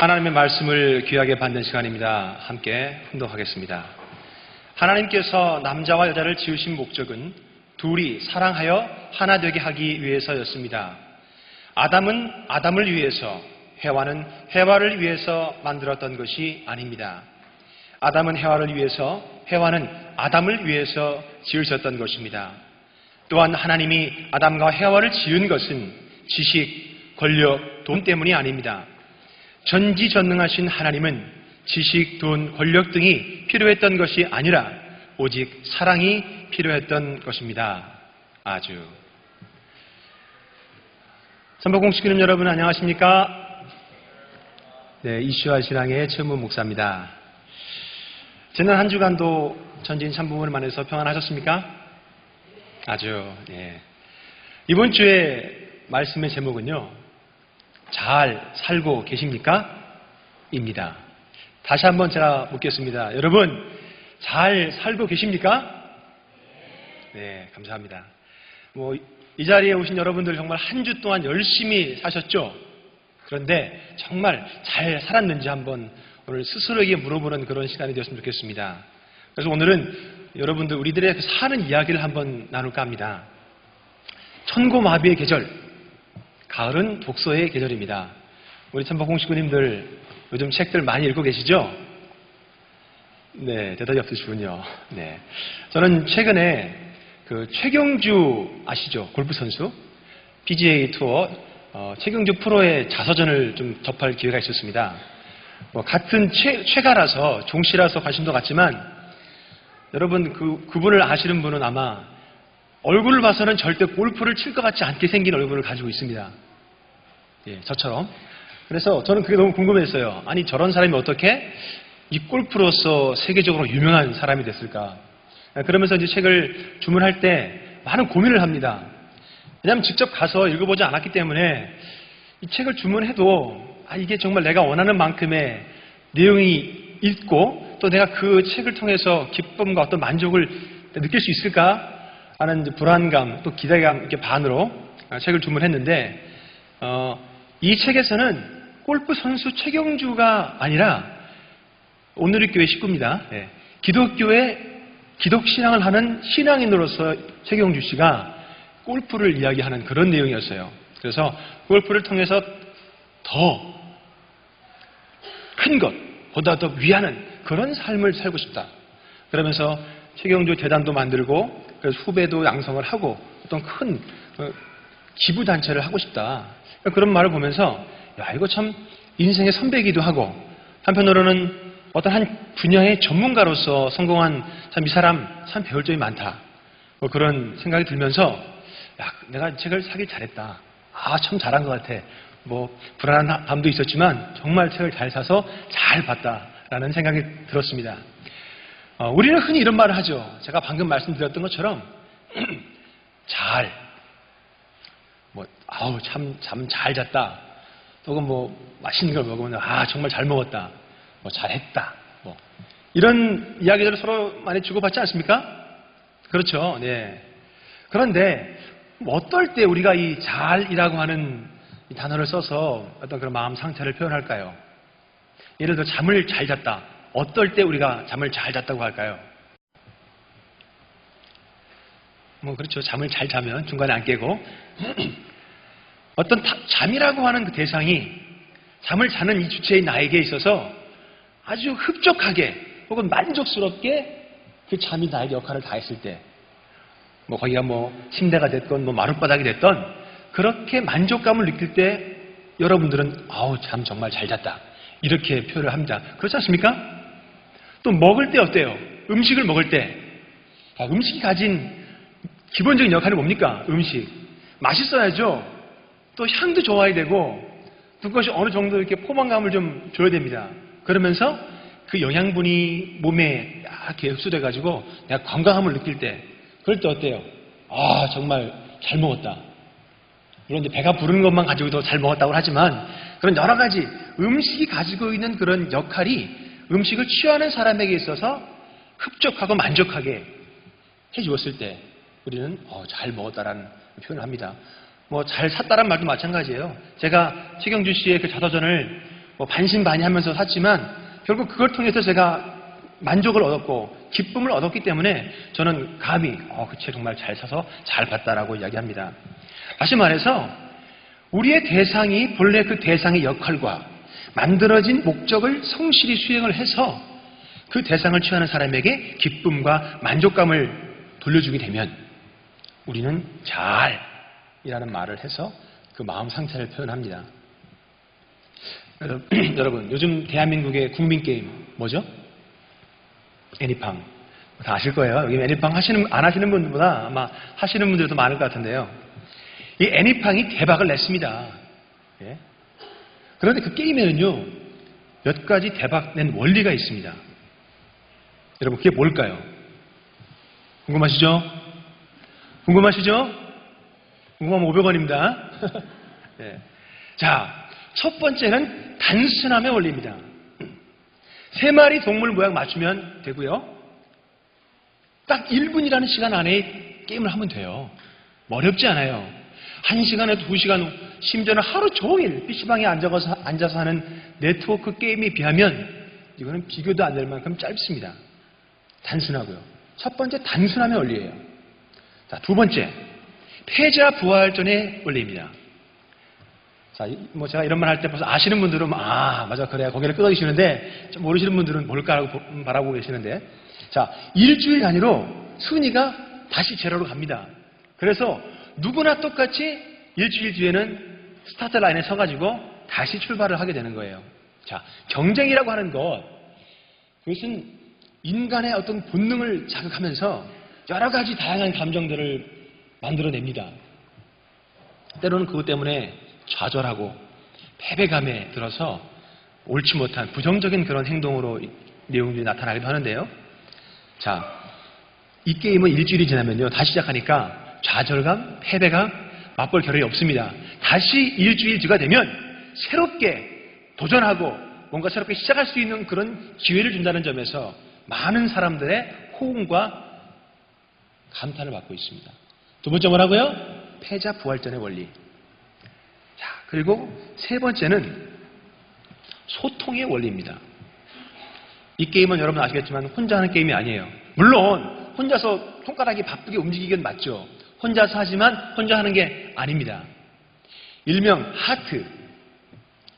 하나님의 말씀을 귀하게 받는 시간입니다. 함께 훈독하겠습니다. 하나님께서 남자와 여자를 지으신 목적은 둘이 사랑하여 하나 되게 하기 위해서였습니다. 아담은 아담을 위해서, 해와는 해와를 위해서 만들었던 것이 아닙니다. 아담은 해와를 위해서, 해와는 아담을 위해서 지으셨던 것입니다. 또한 하나님이 아담과 해와를 지은 것은 지식, 권력, 돈 때문이 아닙니다. 전지전능하신 하나님은 지식, 돈, 권력 등이 필요했던 것이 아니라 오직 사랑이 필요했던 것입니다. 아주. 선포공식기님 여러분 안녕하십니까? 네, 이슈와 신앙의 최은문 목사입니다. 지난 한 주간도 전진 참부문을 만나서 평안하셨습니까? 아주. 예. 이번 주에 말씀의 제목은요, 잘 살고 계십니까? 입니다. 다시 한번 제가 묻겠습니다. 여러분, 잘 살고 계십니까? 네, 감사합니다. 이 자리에 오신 여러분들 정말 한 주 동안 열심히 사셨죠? 그런데 정말 잘 살았는지 한번 오늘 스스로에게 물어보는 그런 시간이 되었으면 좋겠습니다. 그래서 오늘은 여러분들 우리들의 사는 이야기를 한번 나눌까 합니다. 천고마비의 계절, 가을은 독서의 계절입니다. 우리 천포공식구님들 요즘 책들 많이 읽고 계시죠? 네, 대답이 없으시군요. 네, 저는 최근에 그 최경주 아시죠? 골프 선수 PGA 투어 최경주 프로의 자서전을 좀 접할 기회가 있었습니다. 같은 최가라서 종씨라서 관심도 같지만 여러분 그분을 아시는 분은 아마 얼굴을 봐서는 절대 골프를 칠 것 같지 않게 생긴 얼굴을 가지고 있습니다. 예, 저처럼. 그래서 저는 그게 너무 궁금했어요. 아니 저런 사람이 어떻게 이 골프로서 세계적으로 유명한 사람이 됐을까? 그러면서 이제 책을 주문할 때 많은 고민을 합니다. 왜냐하면 직접 가서 읽어보지 않았기 때문에 이 책을 주문해도 이게 정말 내가 원하는 만큼의 내용이 있고 또 내가 그 책을 통해서 기쁨과 어떤 만족을 느낄 수 있을까? 하는 불안감 또 기대감 이렇게 반으로 책을 주문했는데 이 책에서는 골프 선수 최경주가 아니라 오늘의 교회 식구입니다. 네. 기독교의 기독신앙을 하는 신앙인으로서 최경주 씨가 골프를 이야기하는 그런 내용이었어요. 그래서 골프를 통해서 더 큰 것보다 더 위하는 그런 삶을 살고 싶다. 그러면서 최경주 재단도 만들고 그래서 후배도 양성을 하고 어떤 큰 기부단체를 하고 싶다. 그런 말을 보면서 이거 참 인생의 선배이기도 하고 한편으로는 어떤 한 분야의 전문가로서 성공한 참 이 사람 참 배울 점이 많다. 그런 생각이 들면서 내가 이 책을 사길 잘했다. 참 잘한 것 같아. 불안한 밤도 있었지만 정말 책을 잘 사서 잘 봤다라는 생각이 들었습니다. 우리는 흔히 이런 말을 하죠. 제가 방금 말씀드렸던 것처럼 참 잘 잤다. 또는 맛있는 걸 먹으면 정말 잘 먹었다. 잘했다. 이런 이야기들을 서로 많이 주고받지 않습니까? 그렇죠. 네. 그런데 어떨 때 우리가 이 잘이라고 하는 이 단어를 써서 어떤 그런 마음 상태를 표현할까요? 예를 들어 잠을 잘 잤다. 어떨 때 우리가 잠을 잘 잤다고 할까요? 그렇죠. 잠을 잘 자면 중간에 안 깨고 어떤 잠이라고 하는 그 대상이 잠을 자는 이 주체인 나에게 있어서 아주 흡족하게 혹은 만족스럽게 그 잠이 나에게 역할을 다했을 때 거기가 침대가 됐건 마룻바닥이 됐던 그렇게 만족감을 느낄 때 여러분들은 잠 정말 잘 잤다. 이렇게 표현을 합니다. 그렇지 않습니까? 또 먹을 때 어때요? 음식을 먹을 때 음식이 가진 기본적인 역할이 뭡니까? 음식. 맛있어야죠. 또 향도 좋아야 되고 그것이 어느 정도 이렇게 포만감을 좀 줘야 됩니다. 그러면서 그 영양분이 몸에 이렇게 흡수돼가지고 내가 건강함을 느낄 때 그럴 때 어때요? 정말 잘 먹었다. 물론 이제 배가 부르는 것만 가지고도 잘 먹었다고 하지만 그런 여러 가지 음식이 가지고 있는 그런 역할이 음식을 취하는 사람에게 있어서 흡족하고 만족하게 해주었을 때 우리는 잘 먹었다라는 표현을 합니다. 잘 샀다라는 말도 마찬가지예요. 제가 최경주 씨의 그 자서전을 뭐 반신반의하면서 샀지만 결국 그걸 통해서 제가 만족을 얻었고 기쁨을 얻었기 때문에 저는 감히 그 책 정말 잘 사서 잘 봤다라고 이야기합니다. 다시 말해서 우리의 대상이 본래 그 대상의 역할과 만들어진 목적을 성실히 수행을 해서 그 대상을 취하는 사람에게 기쁨과 만족감을 돌려주게 되면 우리는 잘이라는 말을 해서 그 마음 상태를 표현합니다. 여러분, 요즘 대한민국의 국민 게임 뭐죠? 애니팡. 다 아실 거예요. 여기 애니팡 안 하시는 분보다 아마 하시는 분들이 더 많을 것 같은데요. 이 애니팡이 대박을 냈습니다. 예? 그런데 그 게임에는요, 몇 가지 대박 낸 원리가 있습니다. 여러분, 그게 뭘까요? 궁금하시죠? 궁금하시죠? 궁금하면 500원입니다. 네. 자, 첫 번째는 단순함의 원리입니다. 3마리 동물 모양 맞추면 되고요. 딱 1분이라는 시간 안에 게임을 하면 돼요. 어렵지 않아요. 1시간에도 2시간, 심지어는 하루 종일 PC방에 앉아서 하는 네트워크 게임에 비하면 이거는 비교도 안 될 만큼 짧습니다. 단순하고요. 첫 번째, 단순함의 원리예요. 자, 두 번째, 패자 부활전의 원리입니다. 자, 뭐 제가 이런 말 할 때 벌써 아시는 분들은 맞아, 그래, 고개를 끄덕이시는데 좀 모르시는 분들은 뭘까라고 바라보고 계시는데, 자, 일주일 단위로 순위가 다시 제로로 갑니다. 그래서 누구나 똑같이 일주일 뒤에는 스타트 라인에 서가지고 다시 출발을 하게 되는 거예요. 자, 경쟁이라고 하는 것, 그것은 인간의 어떤 본능을 자극하면서 여러 가지 다양한 감정들을 만들어냅니다. 때로는 그것 때문에 좌절하고 패배감에 들어서 옳지 못한 부정적인 그런 행동으로 내용들이 나타나기도 하는데요. 자, 이 게임은 일주일이 지나면요, 다시 시작하니까 좌절감, 패배감, 맛볼 겨를이 없습니다. 다시 일주일 뒤가 되면 새롭게 도전하고 뭔가 새롭게 시작할 수 있는 그런 기회를 준다는 점에서 많은 사람들의 호응과 감탄을 받고 있습니다. 두 번째 뭐라고요? 패자 부활전의 원리. 자, 그리고 세 번째는 소통의 원리입니다. 이 게임은 여러분 아시겠지만 혼자 하는 게임이 아니에요. 물론 혼자서 손가락이 바쁘게 움직이긴 맞죠. 혼자서 하지만 혼자 하는 게 아닙니다. 일명 하트,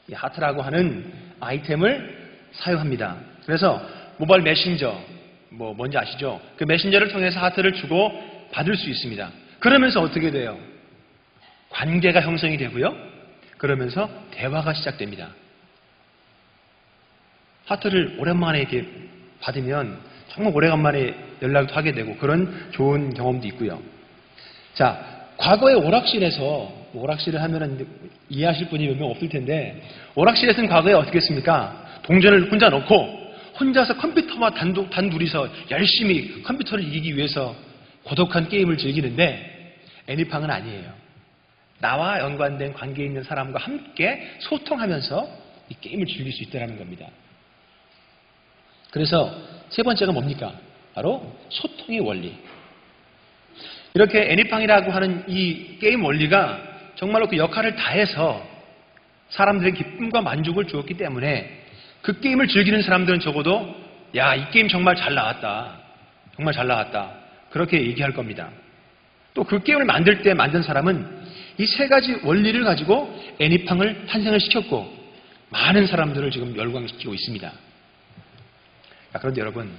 이 하트라고 하는 아이템을 사용합니다. 그래서 모바일 메신저, 뭔지 아시죠? 그 메신저를 통해서 하트를 주고 받을 수 있습니다. 그러면서 어떻게 돼요? 관계가 형성이 되고요. 그러면서 대화가 시작됩니다. 하트를 오랜만에 이렇게 받으면 정말 오래간만에 연락도 하게 되고 그런 좋은 경험도 있고요. 자, 과거의 오락실에서, 오락실을 하면은 이해하실 분이 몇 명 없을 텐데, 오락실에서는 과거에 어떻게 했습니까? 동전을 혼자 넣고 혼자서 컴퓨터와 단둘이서 열심히 컴퓨터를 이기기 위해서 고독한 게임을 즐기는데, 애니팡은 아니에요. 나와 연관된 관계에 있는 사람과 함께 소통하면서 이 게임을 즐길 수 있다는 겁니다. 그래서 세 번째가 뭡니까? 바로 소통의 원리. 이렇게 애니팡이라고 하는 이 게임 원리가 정말로 그 역할을 다해서 사람들의 기쁨과 만족을 주었기 때문에 그 게임을 즐기는 사람들은 적어도 야, 이 게임 정말 잘 나왔다. 정말 잘 나왔다. 그렇게 얘기할 겁니다. 또 그 게임을 만들 때 만든 사람은 이 세 가지 원리를 가지고 애니팡을 탄생을 시켰고 많은 사람들을 지금 열광시키고 있습니다. 그런데 여러분,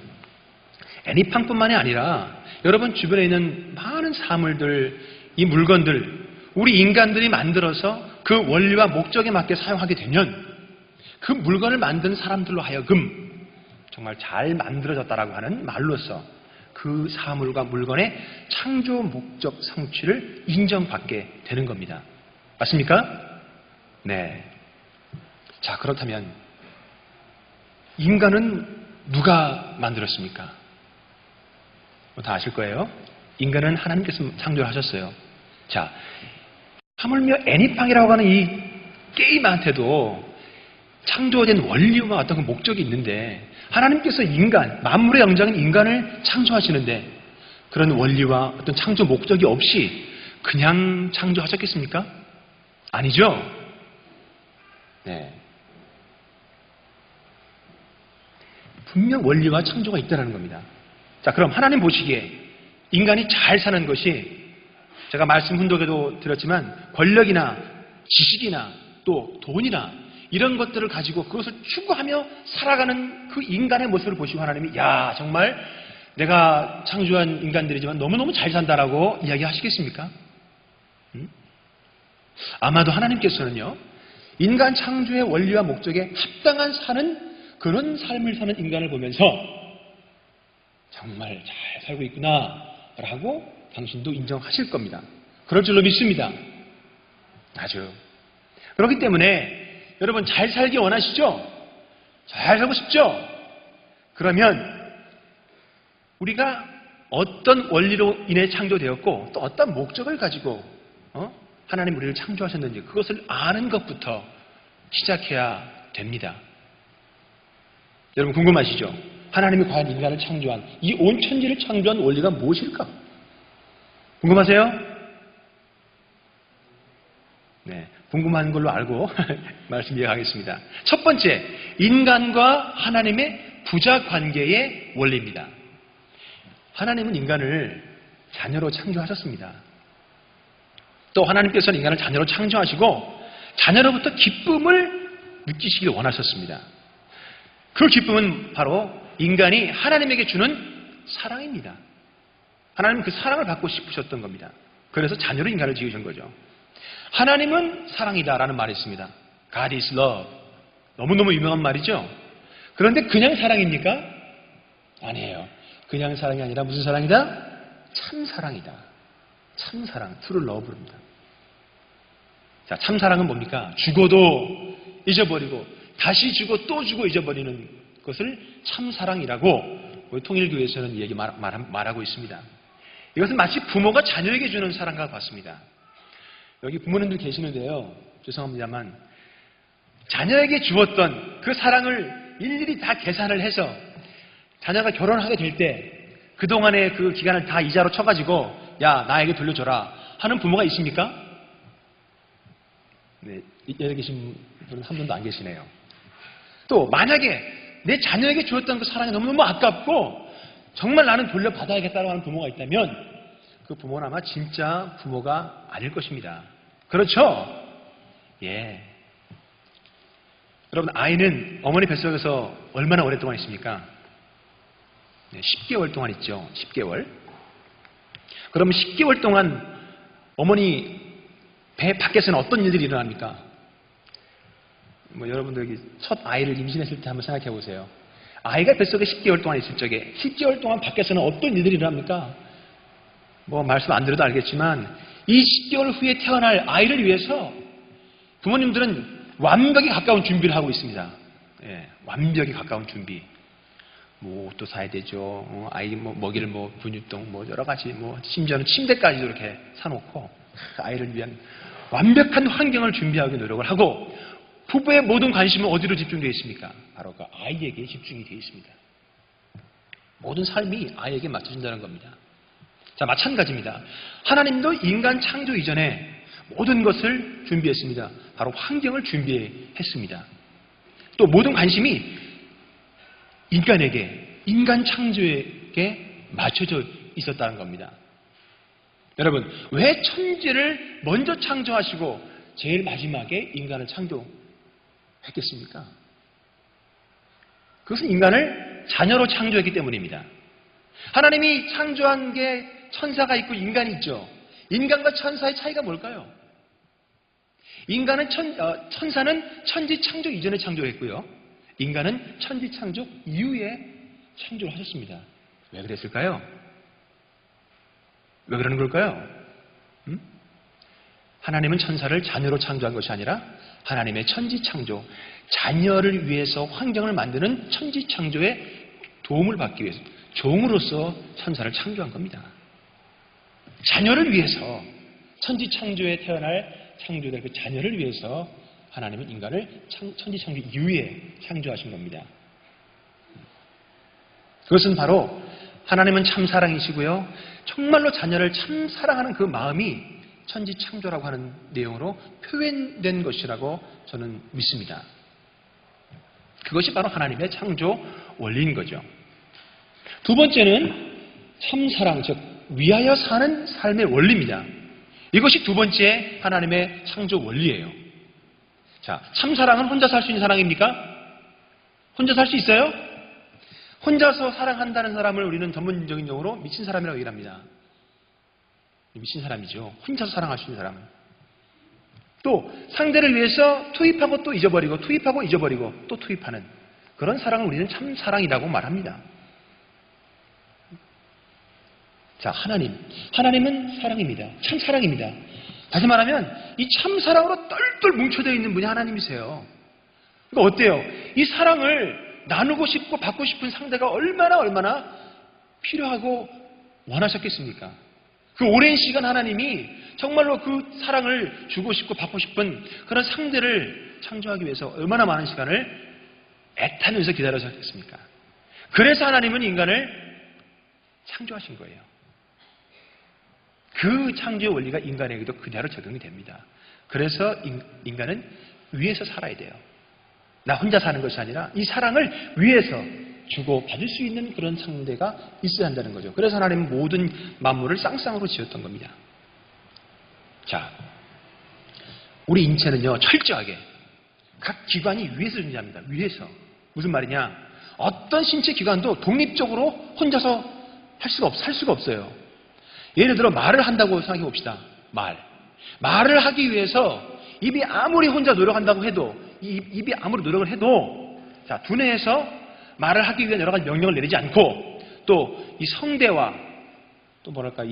애니팡뿐만이 아니라 여러분 주변에 있는 많은 사물들, 이 물건들, 우리 인간들이 만들어서 그 원리와 목적에 맞게 사용하게 되면 그 물건을 만든 사람들로 하여금 정말 잘 만들어졌다라고 하는 말로서 그 사물과 물건의 창조 목적 성취를 인정받게 되는 겁니다. 맞습니까? 네. 자, 그렇다면 인간은 누가 만들었습니까? 다 아실 거예요. 인간은 하나님께서 창조를 하셨어요. 자, 하물며 애니팡이라고 하는 이 게임한테도 창조된 원리와 어떤 그 목적이 있는데 하나님께서 인간, 만물의 영장인 인간을 창조하시는데 그런 원리와 어떤 창조 목적이 없이 그냥 창조하셨겠습니까? 아니죠? 네. 분명 원리와 창조가 있다는 겁니다. 자, 그럼 하나님 보시기에 인간이 잘 사는 것이 제가 말씀 훈독에도 드렸지만 권력이나 지식이나 또 돈이나 이런 것들을 가지고 그것을 추구하며 살아가는 그 인간의 모습을 보시고 하나님이 야 정말 내가 창조한 인간들이지만 너무너무 잘 산다라고 이야기하시겠습니까? 아마도 하나님께서는요 인간 창조의 원리와 목적에 합당한 사는 그런 삶을 사는 인간을 보면서 정말 잘 살고 있구나라고 당신도 인정하실 겁니다. 그럴 줄로 믿습니다. 아주. 그렇기 때문에 여러분 잘 살기 원하시죠? 잘 살고 싶죠? 그러면 우리가 어떤 원리로 인해 창조되었고 또 어떤 목적을 가지고 하나님 우리를 창조하셨는지 그것을 아는 것부터 시작해야 됩니다. 여러분 궁금하시죠? 하나님이 과연 인간을 창조한 이 온 천지를 창조한 원리가 무엇일까? 궁금하세요? 네, 궁금한 걸로 알고 말씀 이어가겠습니다. 첫 번째, 인간과 하나님의 부자 관계의 원리입니다. 하나님은 인간을 자녀로 창조하셨습니다. 또 하나님께서는 인간을 자녀로 창조하시고 자녀로부터 기쁨을 느끼시길 원하셨습니다. 그 기쁨은 바로 인간이 하나님에게 주는 사랑입니다. 하나님은 그 사랑을 받고 싶으셨던 겁니다. 그래서 자녀로 인간을 지으신 거죠. 하나님은 사랑이다라는 말이 있습니다. God is love. 너무너무 유명한 말이죠. 그런데 그냥 사랑입니까? 아니에요. 그냥 사랑이 아니라 무슨 사랑이다? 참사랑이다. 참사랑, true love입니다. 자, 참사랑은 뭡니까? 죽어도 잊어버리고 다시 주고 또 주고 잊어버리는 것을 참사랑이라고 우리 통일교회에서는 얘기 말하고 있습니다. 이것은 마치 부모가 자녀에게 주는 사랑과 같습니다. 여기 부모님들 계시는데요. 죄송합니다만 자녀에게 주었던 그 사랑을 일일이 다 계산을 해서 자녀가 결혼하게 될 때 그동안의 그 기간을 다 이자로 쳐가지고 야 나에게 돌려줘라 하는 부모가 있습니까? 네, 여기 계신 분은 한 분도 안 계시네요. 또 만약에 내 자녀에게 주었던 그 사랑이 너무너무 아깝고 정말 나는 돌려받아야겠다고 하는 부모가 있다면 그 부모는 아마 진짜 부모가 아닐 것입니다. 그렇죠? 예. 여러분 아이는 어머니 뱃속에서 얼마나 오랫동안 있습니까? 10개월 동안 있죠. 10개월. 그러면 10개월 동안 어머니 배 밖에서는 어떤 일들이 일어납니까? 여러분들 첫 아이를 임신했을 때 한번 생각해 보세요. 아이가 뱃속에 10개월 동안 있을 적에 10개월 동안 밖에서는 어떤 일들이 일어납니까? 말씀 안 드려도 알겠지만 이 10개월 후에 태어날 아이를 위해서 부모님들은 완벽히 가까운 준비를 하고 있습니다. 예, 완벽히 가까운 준비. 옷도 사야 되죠. 아이 먹이를 분유통 여러 가지 심지어는 침대까지도 이렇게 사놓고 아이를 위한 완벽한 환경을 준비하기 노력을 하고 부부의 모든 관심은 어디로 집중되어 있습니까? 바로 그 아이에게 집중이 되어 있습니다. 모든 삶이 아이에게 맞춰진다는 겁니다. 자, 마찬가지입니다. 하나님도 인간 창조 이전에 모든 것을 준비했습니다. 바로 환경을 준비했습니다. 또 모든 관심이 인간에게, 인간 창조에게 맞춰져 있었다는 겁니다. 여러분, 왜 천지를 먼저 창조하시고 제일 마지막에 인간을 창조했겠습니까? 그것은 인간을 자녀로 창조했기 때문입니다. 하나님이 창조한 게 천사가 있고 인간이 있죠. 인간과 천사의 차이가 뭘까요? 천사는 천지 창조 이전에 창조했고요. 인간은 천지 창조 이후에 창조를 하셨습니다. 왜 그랬을까요? 왜 그러는 걸까요? 하나님은 천사를 자녀로 창조한 것이 아니라 하나님의 천지 창조, 자녀를 위해서 환경을 만드는 천지 창조에 도움을 받기 위해서 종으로서 천사를 창조한 겁니다. 자녀를 위해서 천지 창조에 창조될 그 자녀를 위해서 하나님은 인간을 천지 창조 이후에 창조하신 겁니다. 그것은 바로 하나님은 참 사랑이시고요. 정말로 자녀를 참 사랑하는 그 마음이 천지 창조라고 하는 내용으로 표현된 것이라고 저는 믿습니다. 그것이 바로 하나님의 창조 원리인 거죠. 두 번째는 참사랑, 즉 위하여 사는 삶의 원리입니다. 이것이 두 번째 하나님의 창조 원리예요. 자, 참사랑은 혼자 살 수 있는 사랑입니까? 혼자 살 수 있어요? 혼자서 사랑한다는 사람을 우리는 전문적인 용어로 미친 사람이라고 얘기를 합니다. 미친 사람이죠. 혼자서 사랑할 수 있는 사람은. 또 상대를 위해서 투입하고 또 잊어버리고 투입하고 잊어버리고 또 투입하는 그런 사랑을 우리는 참사랑이라고 말합니다. 자, 하나님은 사랑입니다. 참사랑입니다. 다시 말하면 이 참사랑으로 똘똘 뭉쳐져 있는 분이 하나님이세요. 그러니까 어때요? 이 사랑을 나누고 싶고 받고 싶은 상대가 얼마나 필요하고 원하셨겠습니까? 그 오랜 시간 하나님이 정말로 그 사랑을 주고 싶고 받고 싶은 그런 상대를 창조하기 위해서 얼마나 많은 시간을 애타면서 기다리셨겠습니까? 그래서 하나님은 인간을 창조하신 거예요. 그 창조의 원리가 인간에게도 그대로 적용이 됩니다. 그래서 인간은 위에서 살아야 돼요. 나 혼자 사는 것이 아니라 이 사랑을 위에서 주고 받을 수 있는 그런 상대가 있어야 한다는 거죠. 그래서 하나님은 모든 만물을 쌍쌍으로 지었던 겁니다. 자, 우리 인체는요, 철저하게 각 기관이 위에서 존재합니다. 위에서. 무슨 말이냐? 어떤 신체 기관도 독립적으로 혼자서 살 수가 없어요. 예를 들어 말을 한다고 생각해 봅시다. 말을 하기 위해서 입이 아무리 혼자 노력한다고 해도 입이 아무리 노력을 해도 자, 두뇌에서 말을 하기 위한 여러 가지 명령을 내리지 않고 또 이 성대와 또 뭐랄까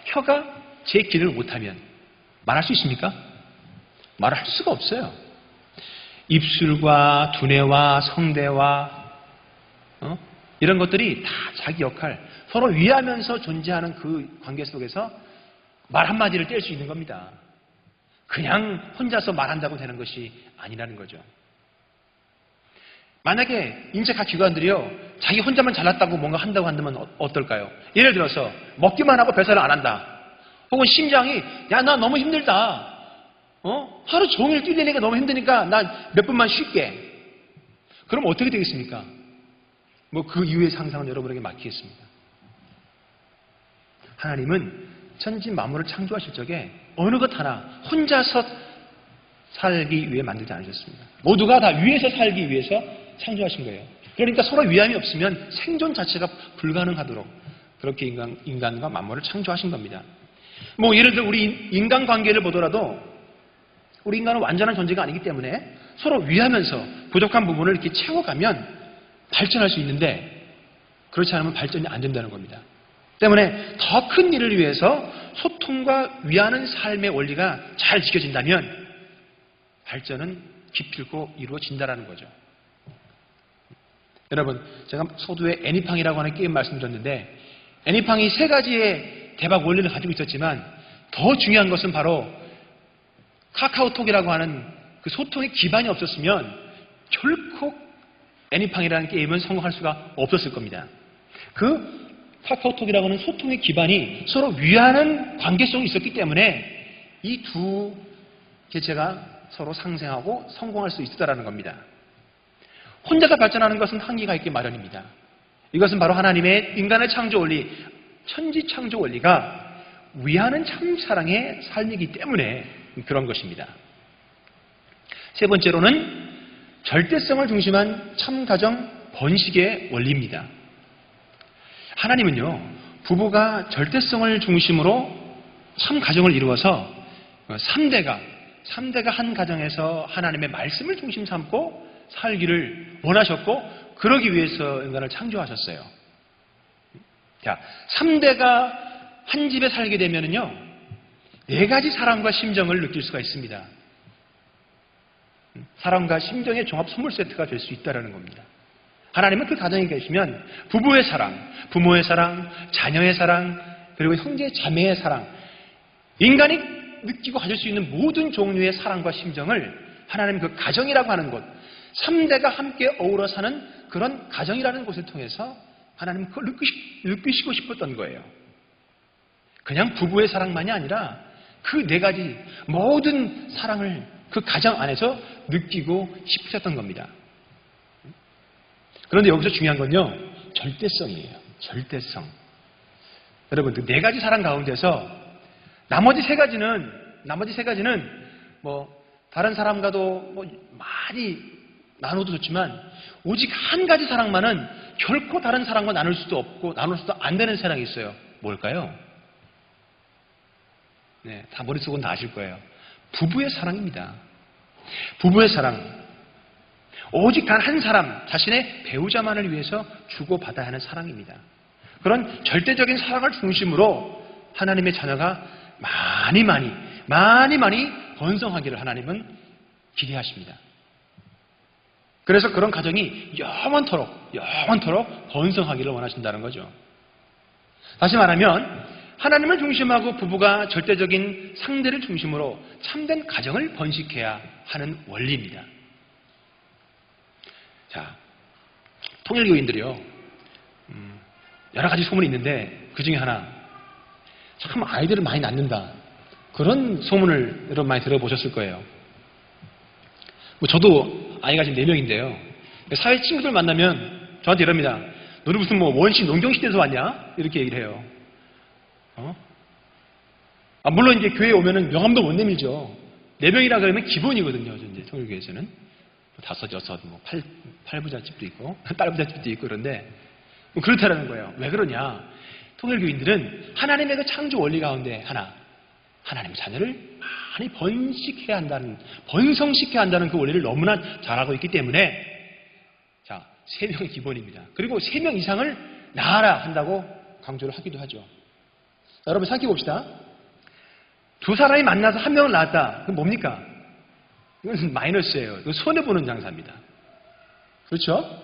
혀가 제 기능을 못하면 말할 수 있습니까? 말을 할 수가 없어요. 입술과 두뇌와 성대와 이런 것들이 다 자기 역할 서로 위하면서 존재하는 그 관계 속에서 말 한마디를 뗄 수 있는 겁니다. 그냥 혼자서 말한다고 되는 것이 아니라는 거죠. 만약에 인체 각 기관들이요, 자기 혼자만 잘났다고 뭔가 한다고 한다면 어떨까요? 예를 들어서 먹기만 하고 배설을 안 한다. 혹은 심장이 야, 나 너무 힘들다. 하루 종일 뛰려니까 너무 힘드니까 나 몇 분만 쉴게. 그럼 어떻게 되겠습니까? 뭐 그 이후의 상상은 여러분에게 맡기겠습니다. 하나님은 천지 만물을 창조하실 적에 어느 것 하나 혼자서 살기 위해 만들지 않으셨습니다. 모두가 다 위에서 살기 위해서 창조하신 거예요. 그러니까 서로 위함이 없으면 생존 자체가 불가능하도록 그렇게 인간과 만물을 창조하신 겁니다. 뭐 예를 들어 우리 인간 관계를 보더라도 우리 인간은 완전한 존재가 아니기 때문에 서로 위하면서 부족한 부분을 이렇게 채워가면 발전할 수 있는데 그렇지 않으면 발전이 안 된다는 겁니다. 때문에 더 큰 일을 위해서 소통과 위하는 삶의 원리가 잘 지켜진다면 발전은 기필코 이루어진다는 거죠. 여러분, 제가 소두에 애니팡이라고 하는 게임 말씀드렸는데 애니팡이 세 가지의 대박 원리를 가지고 있었지만 더 중요한 것은 바로 카카오톡이라고 하는 그 소통의 기반이 없었으면 결코 애니팡이라는 게임은 성공할 수가 없었을 겁니다. 그 카카오톡이라고 하는 소통의 기반이 서로 위하는 관계성이 있었기 때문에 이 두 개체가 서로 상생하고 성공할 수 있었다는 겁니다. 혼자서 발전하는 것은 한계가 있기 마련입니다. 이것은 바로 하나님의 인간의 창조 원리, 천지 창조 원리가 위하는 참사랑의 삶이기 때문에 그런 것입니다. 세 번째로는 절대성을 중심한 참가정 번식의 원리입니다. 하나님은요, 부부가 절대성을 중심으로 참가정을 이루어서 3대가 한 가정에서 하나님의 말씀을 중심 삼고 살기를 원하셨고 그러기 위해서 인간을 창조하셨어요. 자, 3대가 한 집에 살게 되면은요, 4가지 사랑과 심정을 느낄 수가 있습니다. 사랑과 심정의 종합 선물 세트가 될 수 있다는 겁니다. 하나님은 그 가정에 계시면 부부의 사랑, 부모의 사랑, 자녀의 사랑, 그리고 형제 자매의 사랑, 인간이 느끼고 가질 수 있는 모든 종류의 사랑과 심정을 하나님 그 가정이라고 하는 곳, 3대가 함께 어우러 사는 그런 가정이라는 곳을 통해서 하나님은 그걸 느끼시고 싶었던 거예요. 그냥 부부의 사랑만이 아니라 그 4가지 모든 사랑을 그 가정 안에서 느끼고 싶으셨던 겁니다. 그런데 여기서 중요한 건요, 절대성이에요. 절대성. 여러분, 그 네 가지 사랑 가운데서 나머지 세 가지는 뭐 다른 사람과도 뭐 많이 나눠도 좋지만 오직 한 가지 사랑만은 결코 다른 사람과 나눌 수도 없고 나눌 수도 안 되는 사랑이 있어요. 뭘까요? 네, 다 머릿속은 다 아실 거예요. 부부의 사랑입니다. 부부의 사랑. 오직 단 한 사람, 자신의 배우자만을 위해서 주고받아야 하는 사랑입니다. 그런 절대적인 사랑을 중심으로 하나님의 자녀가 많이 번성하기를 하나님은 기대하십니다. 그래서 그런 가정이 영원토록 번성하기를 원하신다는 거죠. 다시 말하면 하나님을 중심하고 부부가 절대적인 상대를 중심으로 참된 가정을 번식해야 하는 원리입니다. 자, 통일교인들이요, 여러 가지 소문이 있는데 그 중에 하나, 참 아이들을 많이 낳는다, 그런 소문을 여러분 많이 들어보셨을 거예요. 뭐 저도 아이가 지금 4명인데요. 사회 친구들 만나면 저한테 이럽니다. 너는 무슨 뭐 원시 농경시대에서 왔냐? 이렇게 얘기를 해요. 물론 이제 교회에 오면은 명함도 못 내밀죠. 4명이라 그러면 기본이거든요. 이제 통일교회에서는. 5, 6, 뭐 8부잣집도 있고, 딸부잣집도 있고 그런데, 뭐 그렇다라는 거예요. 왜 그러냐? 통일교인들은 하나님의 그 창조 원리 가운데 하나, 하나님의 자녀를 많이 번식해야 한다는, 번성시켜야 한다는 그 원리를 너무나 잘 알고 있기 때문에, 자, 3명이 기본입니다. 그리고 3명 이상을 낳아라 한다고 강조를 하기도 하죠. 자, 여러분 생각해 봅시다. 2사람이 만나서 1명을 낳았다. 그건 뭡니까? 이건 마이너스예요. 이건 손해보는 장사입니다. 그렇죠?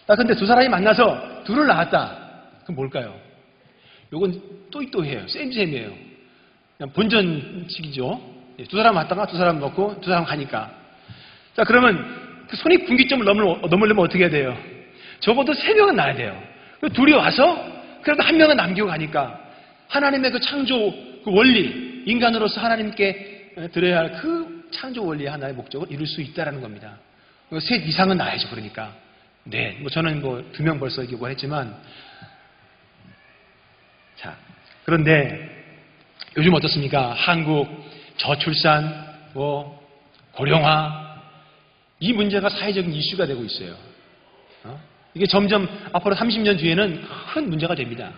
근데 2사람이 만나서 2를 낳았다. 그럼 뭘까요? 이건 또이또해요. 쌤쌤이에요. 그냥 본전치기죠. 2사람 왔다가 2사람 먹고 2사람 가니까. 자, 그러면 그 손익 분기점을 넘으려면 어떻게 해야 돼요? 적어도 3명은 낳아야 돼요. 2이 와서 그래도 1명은 남기고 가니까 하나님의 그 창조 그 원리, 인간으로서 하나님께 드려야 할 그 창조 원리의 하나의 목적을 이룰 수 있다는 겁니다. 3 이상은 낳아야죠. 그러니까. 네, 뭐 저는 뭐 2명 벌써 이기고 했지만, 자, 그런데 요즘 어떻습니까? 한국 저출산, 뭐 고령화, 이 문제가 사회적인 이슈가 되고 있어요. 이게 점점 앞으로 30년 뒤에는 큰 문제가 됩니다.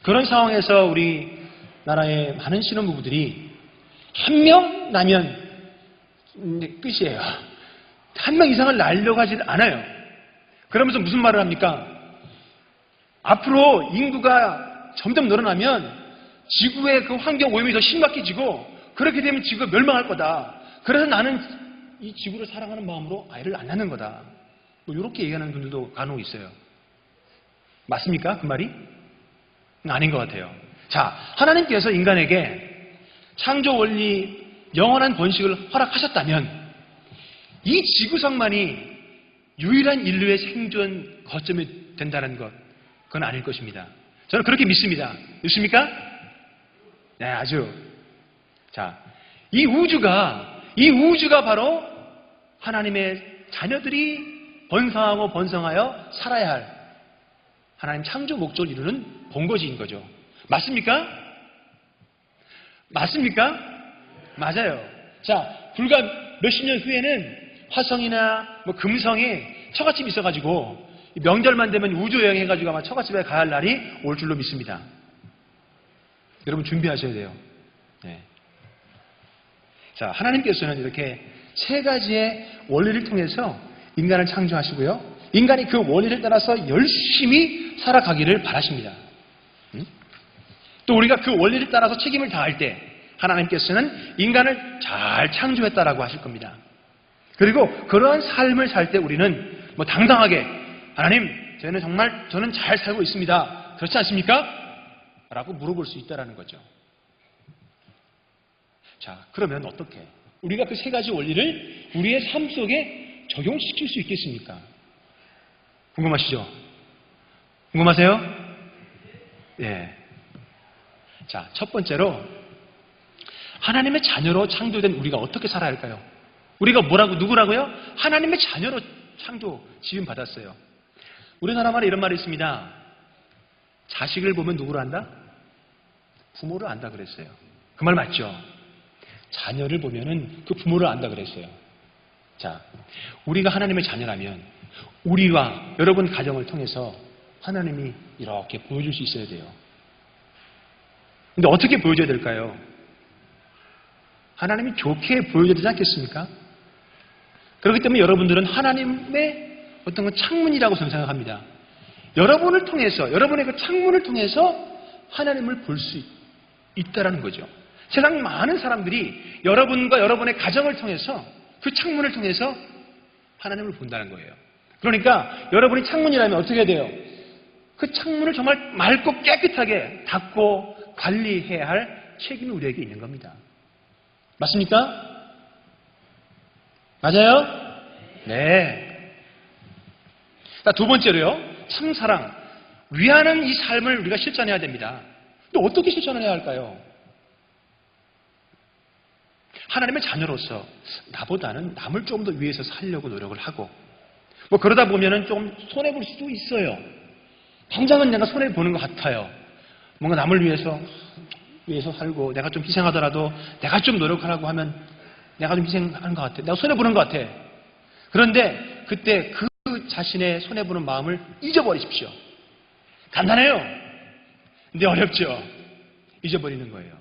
그런 상황에서 우리나라의 많은 신혼부부들이 1명 나면 끝이에요. 1명 이상을 낳으려고 하지 않아요. 그러면서 무슨 말을 합니까? 앞으로 인구가 점점 늘어나면 지구의 그 환경 오염이 더 심각해지고 그렇게 되면 지구가 멸망할 거다. 그래서 나는 이 지구를 사랑하는 마음으로 아이를 안 낳는 거다. 뭐 이렇게 얘기하는 분들도 간혹 있어요. 맞습니까? 그 말이? 아닌 것 같아요. 자, 하나님께서 인간에게 창조 원리 영원한 번식을 허락하셨다면 이 지구상만이 유일한 인류의 생존 거점이 된다는 것, 그건 아닐 것입니다. 저는 그렇게 믿습니다. 믿습니까? 네, 아주. 자, 이 우주가 바로 하나님의 자녀들이 번성하고 번성하여 살아야 할 하나님 창조 목적을 이루는 본거지인 거죠. 맞습니까? 맞습니까? 맞아요. 자, 불과 몇십 년 후에는 화성이나 뭐 금성에 처갓집이 있어가지고 명절만 되면 우주 여행해가지고 아마 처갓집에 가야 할 날이 올 줄로 믿습니다. 여러분 준비하셔야 돼요. 네. 자, 하나님께서는 이렇게 3가지의 원리를 통해서 인간을 창조하시고요. 인간이 그 원리를 따라서 열심히 살아가기를 바라십니다. 또 우리가 그 원리를 따라서 책임을 다할 때 하나님께서는 인간을 잘 창조했다라고 하실 겁니다. 그리고 그러한 삶을 살 때 우리는 뭐 당당하게 하나님, 저는 잘 살고 있습니다. 그렇지 않습니까? 라고 물어볼 수 있다는 거죠. 자, 그러면 어떻게? 우리가 그 3가지 원리를 우리의 삶 속에 적용시킬 수 있겠습니까? 궁금하시죠? 궁금하세요? 예. 자, 첫 번째로 하나님의 자녀로 창조된 우리가 어떻게 살아야 할까요? 우리가 뭐라고, 누구라고요? 하나님의 자녀로 창조, 지음 받았어요. 우리나라 말에 이런 말이 있습니다. 자식을 보면 누구를 안다? 부모를 안다 그랬어요. 그 말 맞죠? 자녀를 보면은 그 부모를 안다 그랬어요. 자, 우리가 하나님의 자녀라면 우리와 여러분 가정을 통해서 하나님이 이렇게 보여줄 수 있어야 돼요. 근데 어떻게 보여줘야 될까요? 하나님이 좋게 보여줘야 되지 않겠습니까? 그렇기 때문에 여러분들은 하나님의 어떤 건 창문이라고 생각합니다. 여러분을 통해서, 여러분의 그 창문을 통해서 하나님을 볼 수 있다라는 거죠. 세상 많은 사람들이 여러분과 여러분의 가정을 통해서, 그 창문을 통해서 하나님을 본다는 거예요. 그러니까 여러분이 창문이라면 어떻게 해야 돼요? 그 창문을 정말 맑고 깨끗하게 닫고 관리해야 할 책임이 우리에게 있는 겁니다. 맞습니까? 맞아요? 네. 자, 두 번째로요. 참사랑, 위하는 이 삶을 우리가 실천해야 됩니다. 또 어떻게 실천해야 할까요? 하나님의 자녀로서 나보다는 남을 좀 더 위해서 살려고 노력을 하고, 뭐 그러다 보면은 좀 손해볼 수도 있어요. 당장은 내가 손해보는 것 같아요. 뭔가 남을 위해서 살고 내가 좀 희생하더라도 내가 좀 노력하라고 하면 내가 좀 희생하는 것 같아. 내가 손해보는 것 같아. 그런데 그때 그 자신의 손해보는 마음을 잊어버리십시오. 간단해요. 근데 어렵죠. 잊어버리는 거예요.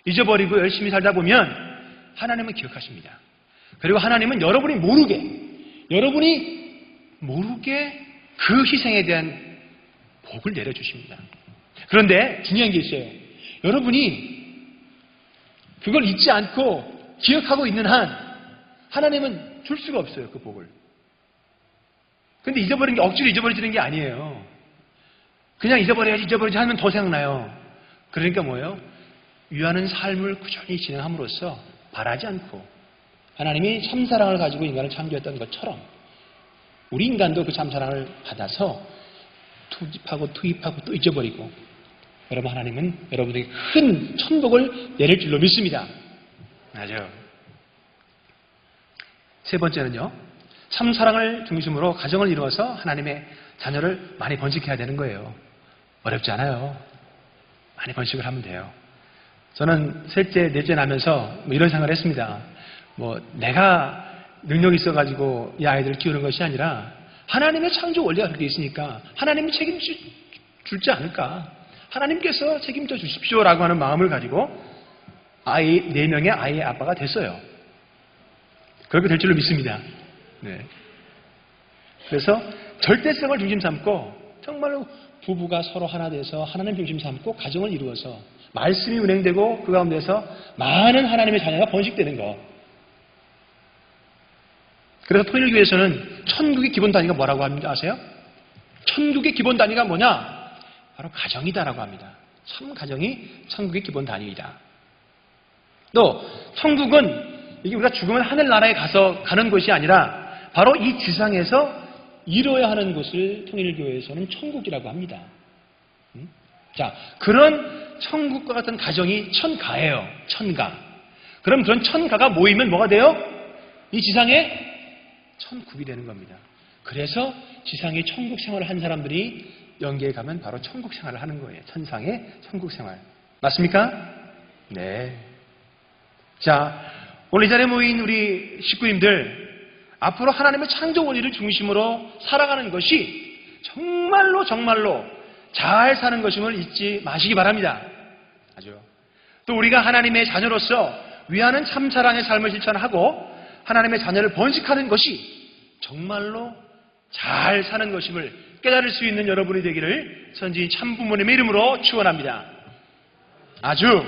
잊어버리고 열심히 살다 보면 하나님은 기억하십니다. 그리고 하나님은 여러분이 모르게 그 희생에 대한 복을 내려주십니다. 그런데 중요한 게 있어요. 여러분이 그걸 잊지 않고 기억하고 있는 한 하나님은 줄 수가 없어요. 그 복을. 근데 잊어버린 게 억지로 잊어버리지는 게 아니에요. 그냥 잊어버려야지 하면 더 생각나요. 그러니까 뭐예요? 위하는 삶을 꾸준히 진행함으로써 바라지 않고 하나님이 참사랑을 가지고 인간을 창조했던 것처럼 우리 인간도 그 참사랑을 받아서 투입하고 또 잊어버리고, 여러분, 하나님은 여러분에게 큰 천복을 내릴 줄로 믿습니다. 맞아요. 세 번째는요, 참사랑을 중심으로 가정을 이루어서 하나님의 자녀를 많이 번식해야 되는 거예요. 어렵지 않아요. 많이 번식을 하면 돼요. 저는 셋째, 넷째 나면서 이런 생각을 했습니다. 내가 능력이 있어가지고 이 아이들을 키우는 것이 아니라 하나님의 창조 원리가 그렇게 있으니까 하나님이 책임줄지 않을까. 하나님께서 책임져 주십시오라고 하는 마음을 가지고 아이 4명의 아이의 아빠가 됐어요. 그렇게 될 줄로 믿습니다. 네. 그래서 절대성을 중심 삼고 정말로 부부가 서로 하나 돼서 하나님 중심 삼고 가정을 이루어서 말씀이 운행되고 그 가운데서 많은 하나님의 자녀가 번식되는 것. 그래서 통일교회에서는 천국의 기본 단위가 뭐라고 합니다 아세요? 천국의 기본 단위가 뭐냐? 바로 가정이다라고 합니다. 참 가정이 천국의 기본 단위이다. 또 천국은 이게 우리가 죽으면 하늘나라에 가는 것이 아니라 바로 이 지상에서 이루어야 하는 것을 통일교회에서는 천국이라고 합니다. 자, 그런 천국과 같은 가정이 천가예요. 천가. 그럼 그런 천가가 모이면 뭐가 돼요? 이 지상에 천국이 되는 겁니다. 그래서 지상에 천국 생활을 한 사람들이 영계에 가면 바로 천국 생활을 하는 거예요. 천상의 천국 생활. 맞습니까? 네. 자, 오늘 이 자리에 모인 우리 식구님들, 앞으로 하나님의 창조 원리를 중심으로 살아가는 것이 정말로 잘 사는 것임을 잊지 마시기 바랍니다. 아죠. 또 우리가 하나님의 자녀로서 위하는 참사랑의 삶을 실천하고 하나님의 자녀를 번식하는 것이 정말로 잘 사는 것임을 깨달을 수 있는 여러분이 되기를 선지인 참부모님의 이름으로 축원합니다. 아주.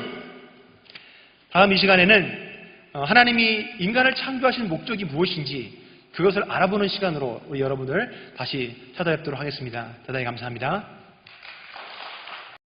다음 이 시간에는 하나님이 인간을 창조하신 목적이 무엇인지 그것을 알아보는 시간으로 우리 여러분을 다시 찾아뵙도록 하겠습니다. 대단히 감사합니다.